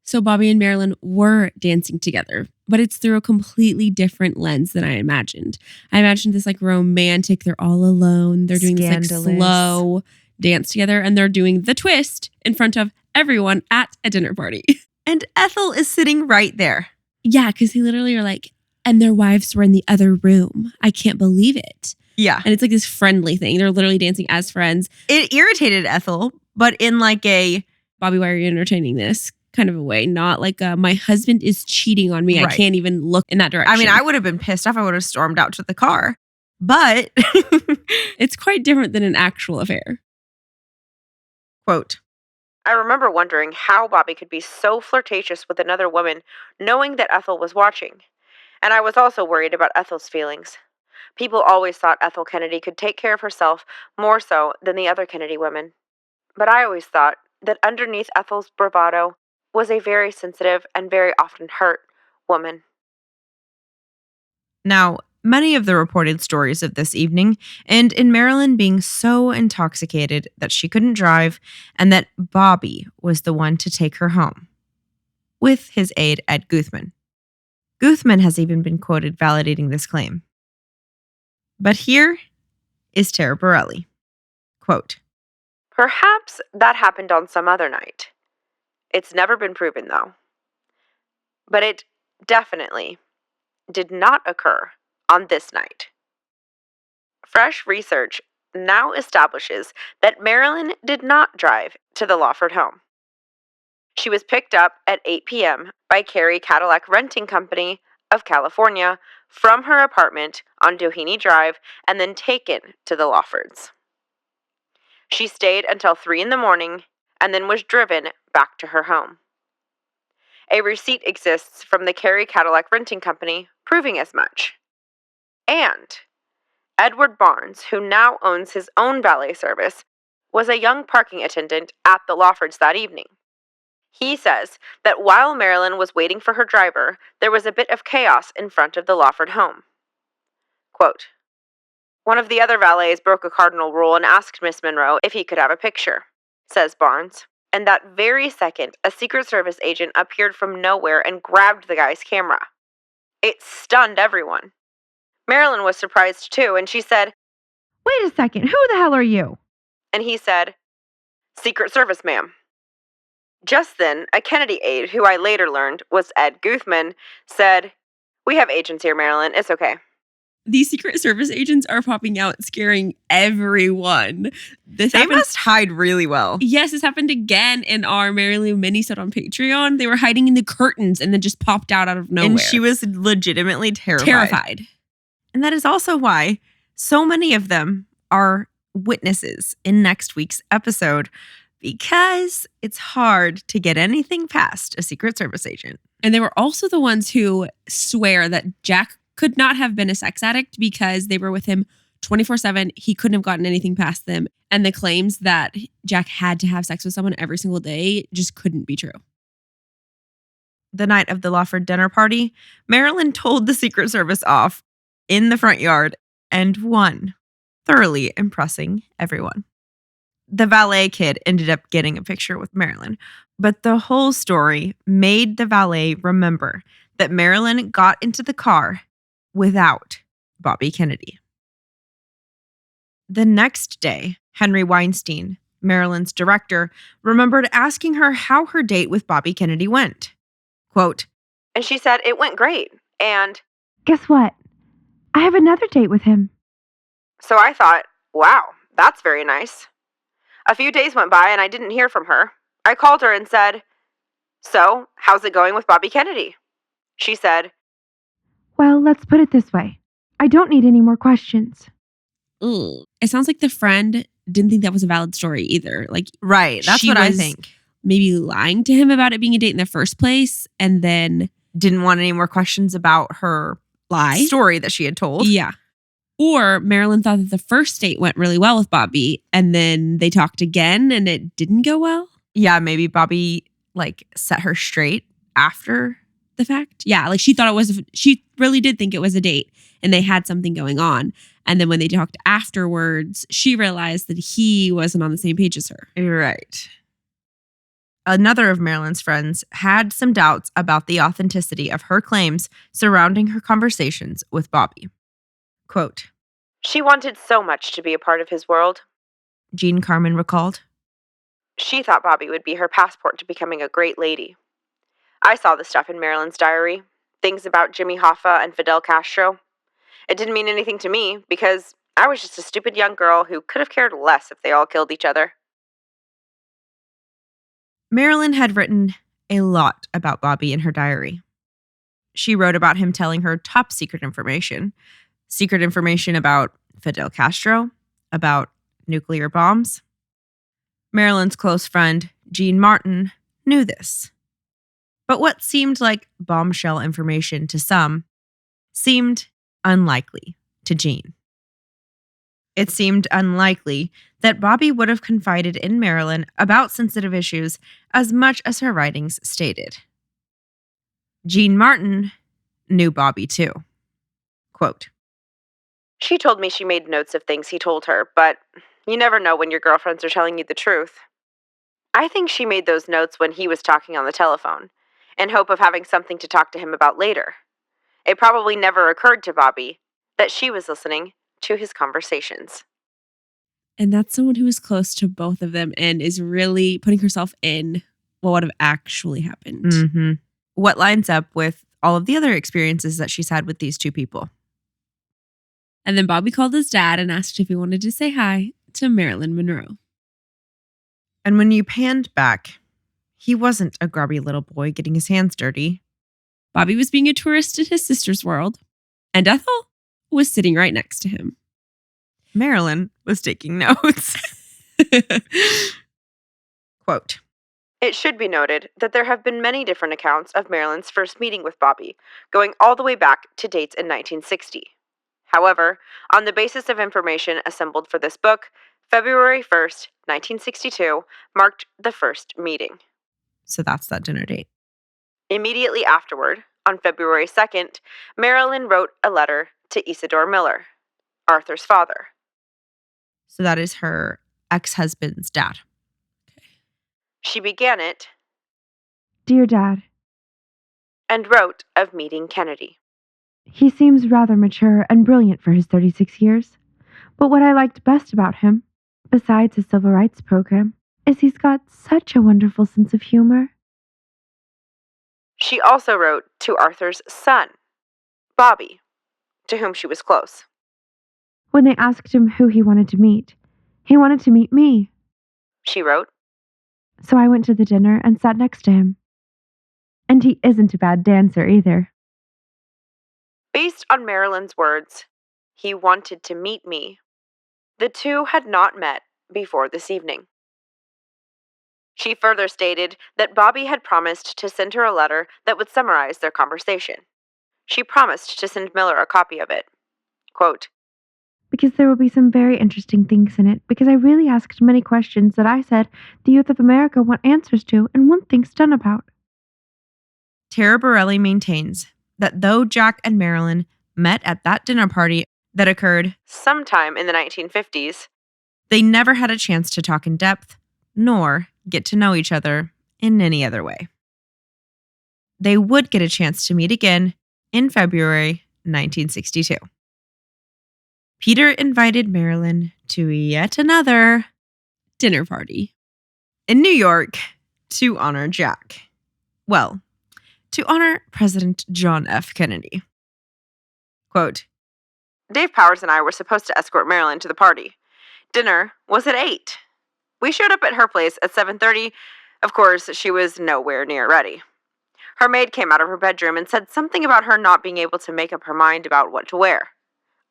So Bobby and Marilyn were dancing together, but it's through a completely different lens than I imagined. I imagined this like romantic, they're all alone, they're doing this like Scandalous. slow dance together, and they're doing the twist in front of everyone at a dinner party. and Ethel is sitting right there. Yeah, because he literally are like, and their wives were in the other room. I can't believe it. Yeah. And it's like this friendly thing. They're literally dancing as friends. It irritated Ethel, but in like a, Bobby, why are you entertaining this kind of a way? Not like my husband is cheating on me. Right. I can't even look in that direction. I mean, I would have been pissed off. I would have stormed out to the car. But, it's quite different than an actual affair. quote, I remember wondering how Bobby could be so flirtatious with another woman, knowing that Ethel was watching. And I was also worried about Ethel's feelings. People always thought Ethel Kennedy could take care of herself more so than the other Kennedy women. But I always thought that underneath Ethel's bravado was a very sensitive and very often hurt woman. Now, many of the reported stories of this evening end in Marilyn being so intoxicated that she couldn't drive and that Bobby was the one to take her home, with his aide Ed Guthman. Guthman has even been quoted validating this claim. But here is Tara Borelli. Quote, Perhaps that happened on some other night. It's never been proven, though. But it definitely did not occur on this night. Fresh research now establishes that Marilyn did not drive to the Lawford home. She was picked up at 8 p.m. by Carey Cadillac Renting Company of California from her apartment on Doheny Drive and then taken to the Lawfords. She stayed until 3 in the morning and then was driven back to her home. A receipt exists from the Carey Cadillac Renting Company proving as much. And Edward Barnes, who now owns his own valet service, was a young parking attendant at the Lawfords that evening. He says that while Marilyn was waiting for her driver, there was a bit of chaos in front of the Lawford home. Quote, one of the other valets broke a cardinal rule and asked Miss Monroe if he could have a picture, says Barnes. And that very second, a Secret Service agent appeared from nowhere and grabbed the guy's camera. It stunned everyone. Marilyn was surprised too, and she said, Wait a second, who the hell are you? And he said, Secret Service, ma'am. Just then, a Kennedy aide, who I later learned was Ed Guthman, said, We have agents here, Marilyn. It's okay. These Secret Service agents are popping out, scaring everyone. they must hide really well. Yes, this happened again in our Marilyn minisode on Patreon. They were hiding in the curtains and then just popped out of nowhere. And she was legitimately terrified. And that is also why so many of them are witnesses in next week's episode, because it's hard to get anything past a Secret Service agent. And they were also the ones who swear that Jack could not have been a sex addict because they were with him 24/7. He couldn't have gotten anything past them. And the claims that Jack had to have sex with someone every single day just couldn't be true. The night of the Lawford dinner party, Marilyn told the Secret Service off in the front yard and won, thoroughly impressing everyone. The valet kid ended up getting a picture with Marilyn, but the whole story made the valet remember that Marilyn got into the car without Bobby Kennedy. The next day, Henry Weinstein, Marilyn's director, remembered asking her how her date with Bobby Kennedy went. Quote, And she said it went great. And Guess what? I have another date with him. so I thought, wow, that's very nice. A few days went by and I didn't hear from her. I called her and said, "So, how's it going with Bobby Kennedy?" She said, Well, let's put it this way. I don't need any more questions. Ugh. It sounds like the friend didn't think that was a valid story either. Like, Right. That's she what I was think. maybe lying to him about it being a date in the first place and then Didn't want any more questions about her lie. story that she had told. Yeah. Or Marilyn thought that the first date went really well with Bobby and then they talked again and it didn't go well. Yeah, maybe Bobby set her straight after. The fact. Yeah, like she really did think it was a date and they had something going on. And then when they talked afterwards, she realized that he wasn't on the same page as her. Right. Another of Marilyn's friends had some doubts about the authenticity of her claims surrounding her conversations with Bobby. Quote, "She wanted so much to be a part of his world. Jean Carmen recalled. She thought Bobby would be her passport to becoming a great lady. I saw the stuff in Marilyn's diary, things about Jimmy Hoffa and Fidel Castro. It didn't mean anything to me because I was just a stupid young girl who could have cared less if they all killed each other." Marilyn had written a lot about Bobby in her diary. She wrote about him telling her top secret information about Fidel Castro, about nuclear bombs. Marilyn's close friend, Jean Martin, knew this. But what seemed like bombshell information to some seemed unlikely to Jean. It seemed unlikely that Bobby would have confided in Marilyn about sensitive issues as much as her writings stated. Jean Martin knew Bobby too. Quote, "She told me she made notes of things he told her, but you never know when your girlfriends are telling you the truth. I think she made those notes when he was talking on the telephone, in hope of having something to talk to him about later. It probably never occurred to Bobby that she was listening to his conversations." And that's someone who is close to both of them and is really putting herself in what would have actually happened. Mm-hmm. What lines up with all of the other experiences that she's had with these two people. And then Bobby called his dad and asked if he wanted to say hi to Marilyn Monroe. And when you panned back, he wasn't a grubby little boy getting his hands dirty. Bobby was being a tourist in his sister's world, and Ethel was sitting right next to him. Marilyn was taking notes. Quote, "It should be noted that there have been many different accounts of Marilyn's first meeting with Bobby, going all the way back to dates in 1960. However, on the basis of information assembled for this book, February 1st, 1962, marked the first meeting. So that's that dinner date. Immediately afterward, on February 2nd, Marilyn wrote a letter to Isidore Miller, Arthur's father. So that is her ex-husband's dad. She began it, Dear Dad, and wrote of meeting Kennedy. he seems rather mature and brilliant for his 36 years. But what I liked best about him, besides his civil rights program, is he's got such a wonderful sense of humor. She also wrote to Arthur's son, Bobby, to whom she was close. When they asked him who he wanted to meet, he wanted to meet me. She wrote, So I went to the dinner and sat next to him. And he isn't a bad dancer either. based on Marilyn's words, he wanted to meet me. The two had not met before this evening. She further stated that Bobby had promised to send her a letter that would summarize their conversation. She promised to send Miller a copy of it. Quote, Because there will be some very interesting things in it, because I really asked many questions that I said the youth of America want answers to and want things done about. Tara Borelli maintains that though Jack and Marilyn met at that dinner party that occurred sometime in the 1950s, they never had a chance to talk in depth, nor get to know each other in any other way. They would get a chance to meet again in February 1962. Peter invited Marilyn to yet another Dinner party in New York to honor Jack. Well, to honor President John F. Kennedy. Quote, Dave Powers and I were supposed to escort Marilyn to the party. Dinner was at 8. We showed up at her place at 7:30, Of course, she was nowhere near ready. Her maid came out of her bedroom and said something about her not being able to make up her mind about what to wear.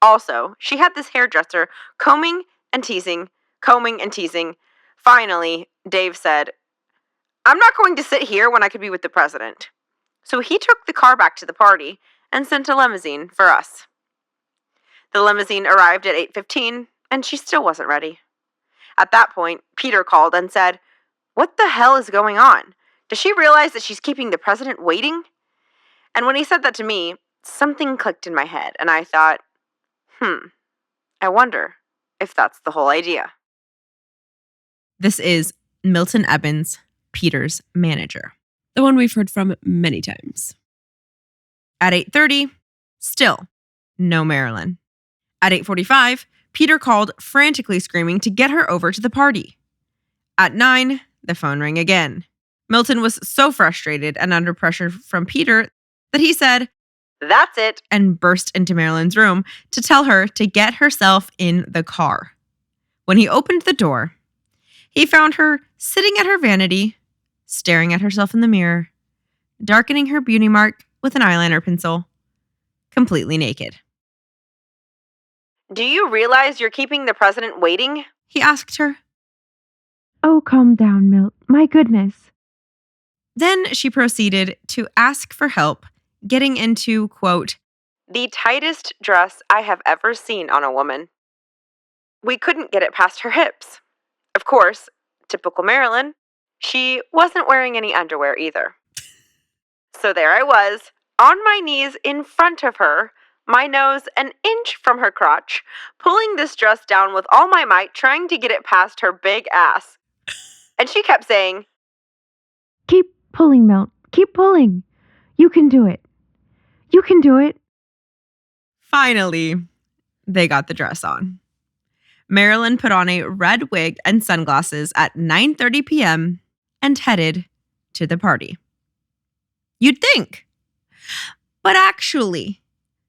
Also, she had this hairdresser combing and teasing. Finally, Dave said, "I'm not going to sit here when I could be with the president." So he took the car back to the party and sent a limousine for us. The limousine arrived at 8:15, and she still wasn't ready. At that point, Peter called and said, "What the hell is going on? Does she realize that she's keeping the president waiting?" And when he said that to me, something clicked in my head, and I thought, I wonder if that's the whole idea. This is Milton Evans, Peter's manager. The one we've heard from many times. At 8:30, still no Marilyn. At 8:45, Peter called, frantically screaming to get her over to the party. At 9, the phone rang again. Milton was so frustrated and under pressure from Peter that he said, "That's it," and burst into Marilyn's room to tell her to get herself in the car. When he opened the door, he found her sitting at her vanity, staring at herself in the mirror, darkening her beauty mark with an eyeliner pencil, completely naked. "Do you realize you're keeping the president waiting?" He asked her. Oh, calm down, Milt. My goodness. Then she proceeded to ask for help getting into, quote, "the tightest dress I have ever seen on a woman. We couldn't get it past her hips. Of course, typical Marilyn, she wasn't wearing any underwear either. So there I was, on my knees in front of her, my nose an inch from her crotch, pulling this dress down with all my might, trying to get it past her big ass. And she kept saying, Keep pulling, Milt. Keep pulling. You can do it. You can do it." Finally, they got the dress on. Marilyn put on a red wig and sunglasses at 9:30 p.m. and headed to the party. You'd think. But actually,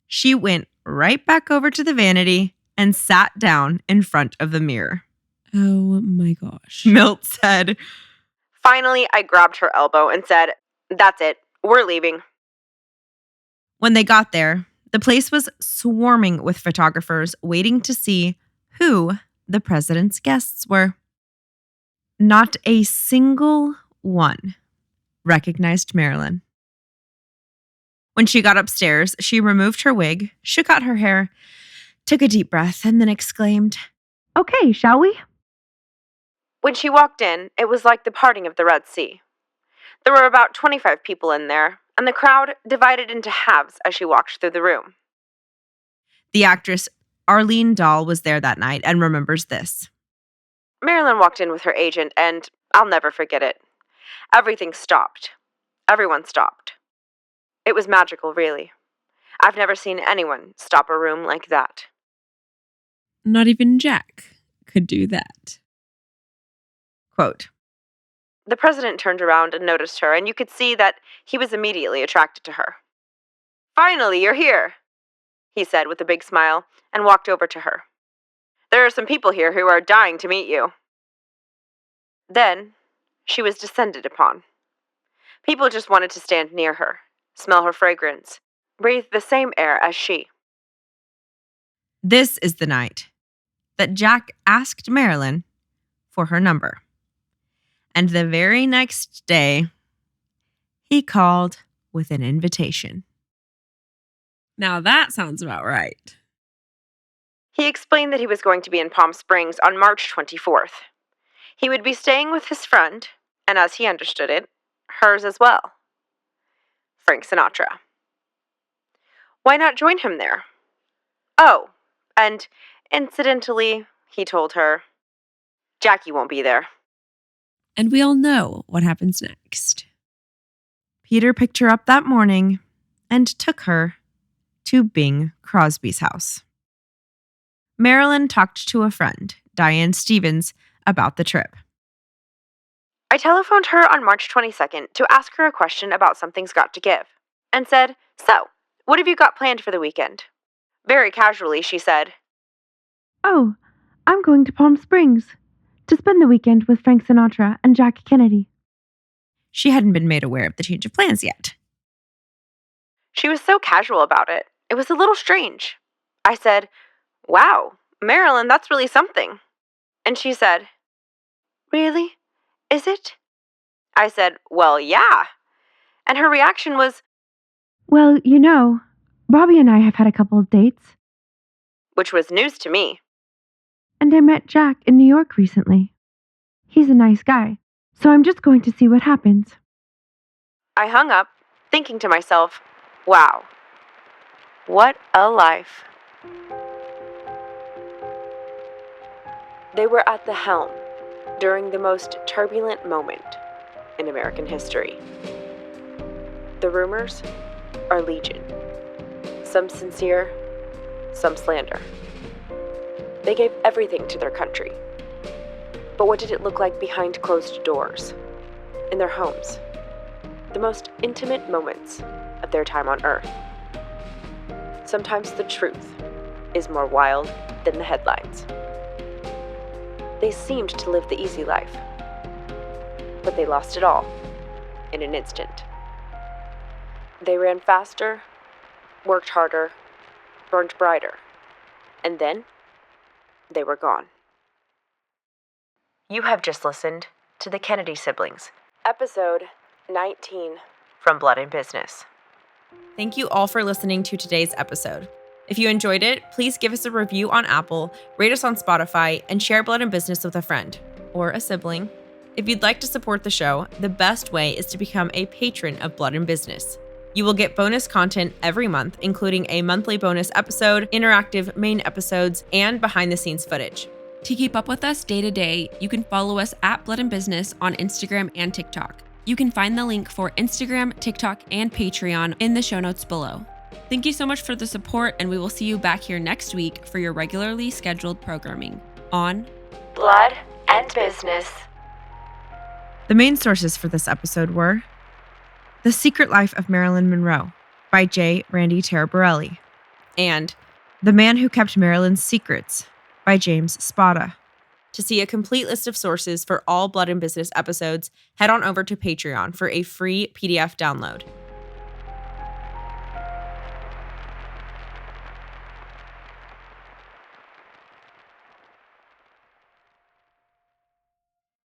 she went right back over to the vanity and sat down in front of the mirror. Oh my gosh. Milt said, Finally, I grabbed her elbow and said, "That's it. We're leaving." when they got there, the place was swarming with photographers waiting to see who the president's guests were. Not a single one recognized Marilyn. When she got upstairs, she removed her wig, shook out her hair, took a deep breath, and then exclaimed, Okay, shall we? When she walked in, it was like the parting of the Red Sea. There were about 25 people in there, and the crowd divided into halves as she walked through the room. The actress Arlene Dahl was there that night and remembers this. Marilyn walked in with her agent, and I'll never forget it. Everything stopped. Everyone stopped. It was magical, really. I've never seen anyone stop a room like that. Not even Jack could do that. Quote, The president turned around and noticed her, and you could see that he was immediately attracted to her. "Finally, you're here," he said with a big smile, and walked over to her. "There are some people here who are dying to meet you." Then, she was descended upon. People just wanted to stand near her, smell her fragrance, breathe the same air as she. this is the night that Jack asked Marilyn for her number. And the very next day, he called with an invitation. Now that sounds about right. He explained that he was going to be in Palm Springs on March 24th. He would be staying with his friend, and as he understood it, hers as well. Frank Sinatra. Why not join him there? Oh, and incidentally, he told her, Jackie won't be there. And we all know what happens next. Peter picked her up that morning and took her to Bing Crosby's house. Marilyn talked to a friend, Diane Stevens, about the trip. I telephoned her on March 22nd to ask her a question about Something's Got to Give, and said, "So, what have you got planned for the weekend?" Very casually, she said, Oh, I'm going to Palm Springs to spend the weekend with Frank Sinatra and Jack Kennedy. she hadn't been made aware of the change of plans yet. She was so casual about it. It was a little strange. I said, "Wow, Marilyn, that's really something." And she said, "Really? Is it?" I said, "Well, yeah." And her reaction was, "Well, you know, Bobby and I have had a couple of dates. which was news to me. And I met Jack in New York recently. He's a nice guy, so I'm just going to see what happens." I hung up, thinking to myself, wow, what a life. They were at the helm during the most turbulent moment in American history. The rumors are legion, some sincere, some slander. They gave everything to their country. But what did it look like behind closed doors, in their homes, the most intimate moments of their time on Earth? Sometimes the truth is more wild than the headlines. They seemed to live the easy life, but they lost it all in an instant. They ran faster, worked harder, burned brighter, and then they were gone. You have just listened to The Kennedy Siblings, episode 19 from Blood and Business. Thank you all for listening to today's episode. If you enjoyed it, please give us a review on Apple, rate us on Spotify, and share Blood and Business with a friend or a sibling. If you'd like to support the show, the best way is to become a patron of Blood and Business. You will get bonus content every month, including a monthly bonus episode, interactive main episodes, and behind-the-scenes footage. To keep up with us day to day, you can follow us at Blood and Business on Instagram and TikTok. You can find the link for Instagram, TikTok, and Patreon in the show notes below. Thank you so much for the support, and we will see you back here next week for your regularly scheduled programming on Blood and Business. The main sources for this episode were The Secret Life of Marilyn Monroe by J. Randy Taraborelli and The Man Who Kept Marilyn's Secrets by James Spada. To see a complete list of sources for all Blood and Business episodes, head on over to Patreon for a free PDF download.